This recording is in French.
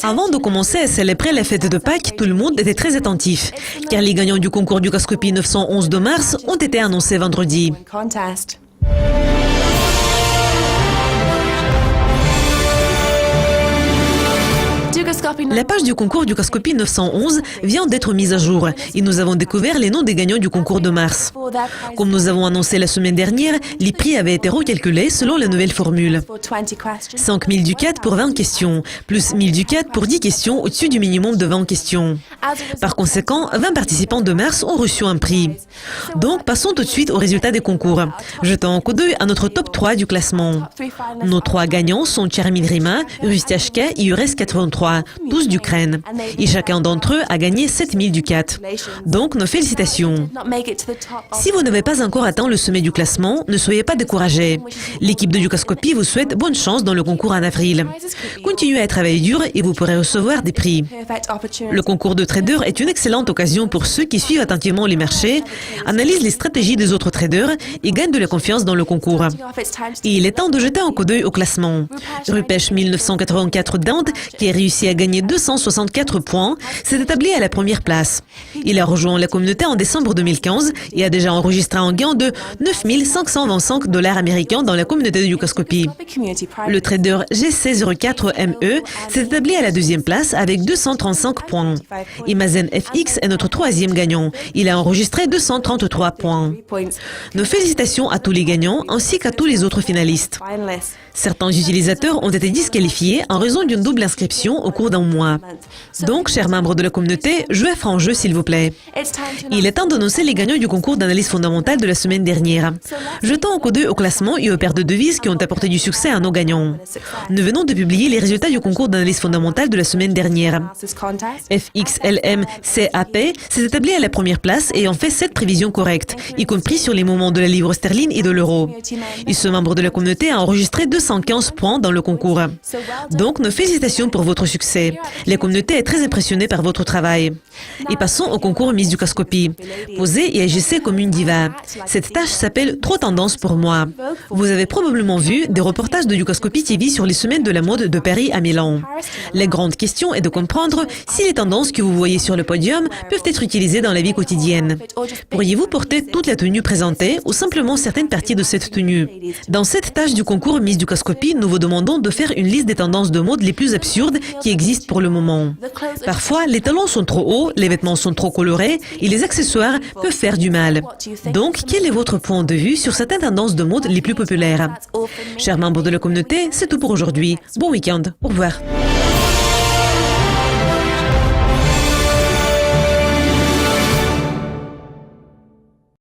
Avant de commencer à célébrer la fête de Pâques, tout le monde était très attentif, car les gagnants du concours du Cascopie 911 de mars ont été annoncés vendredi. La page du concours du Cascopie 911 vient d'être mise à jour et nous avons découvert les noms des gagnants du concours de mars. Comme nous avons annoncé la semaine dernière, les prix avaient été recalculés selon la nouvelle formule. 5 000 ducats pour 20 questions, plus 1 000 ducats pour 10 questions au-dessus du minimum de 20 questions. Par conséquent, 20 participants de mars ont reçu un prix. Donc, passons tout de suite aux résultats des concours. Jetons un coup d'œil à notre top 3 du classement. Nos 3 gagnants sont Charmin Rima, Rustiashka et Ures 83, tous d'Ukraine. Et chacun d'entre eux a gagné 7 000 ducats. Donc, nos félicitations. Si vous n'avez pas encore atteint le sommet du classement, ne soyez pas découragés. L'équipe de Ducascopie vous souhaite bonne chance dans le concours en avril. Continuez à travailler dur et vous pourrez recevoir des prix. Le concours de traders est une excellente occasion pour ceux qui suivent attentivement les marchés, analysent les stratégies des autres traders et gagnent de la confiance dans le concours. Et il est temps de jeter un coup d'œil au classement. Rupesh 1984 d'Inde, qui a réussi à gagner 264 points, s'est établi à la première place. Il a rejoint la communauté en décembre 2015 et a déjà enregistré un gain de 9 525 $ américains dans la communauté de Ducascopie. Le trader GC04ME s'est établi à la deuxième place avec 235 points. Et Mazen FX est notre troisième gagnant. Il a enregistré 233 points. Nos félicitations à tous les gagnants ainsi qu'à tous les autres finalistes. Certains utilisateurs ont été disqualifiés en raison d'une double inscription au cours d'un mois. Donc, chers membres de la communauté, jouez franc jeu s'il vous plaît. Il est temps d'annoncer les gagnants du concours d'analyse fondamentale de la semaine dernière. Jetons un coup d'œil au classement et aux paires de devises qui ont apporté du succès à nos gagnants. Nous venons de publier les résultats du concours d'analyse fondamentale de la semaine dernière. FXLM CAP s'est établi à la première place et en fait 7 prévisions correctes, y compris sur les mouvements de la livre sterling et de l'euro. Et ce membre de la communauté a enregistré 215 points dans le concours. Donc, nos félicitations pour votre succès. La communauté est très impressionnée par votre travail. Et passons au concours Miss Ducascopie. Posez et agissez comme une diva. Cette tâche s'appelle « Trop tendance pour moi ». Vous avez probablement vu des reportages de Ducascopie TV sur les semaines de la mode de Paris à Milan. La grande question est de comprendre si les tendances que vous voyez sur le podium peuvent être utilisées dans la vie quotidienne. Pourriez-vous porter toute la tenue présentée ou simplement certaines parties de cette tenue? Dans cette tâche du concours Miss Ducascopie, nous vous demandons de faire une liste des tendances de mode les plus absurdes qui existent pour le moment. Parfois, les talons sont trop hauts, les vêtements sont trop colorés et les accessoires peuvent faire du mal. Donc, quel est votre point de vue sur certaines tendances de mode les plus populaires? Chers membres de la communauté, c'est tout pour aujourd'hui. Bon week-end. Au revoir.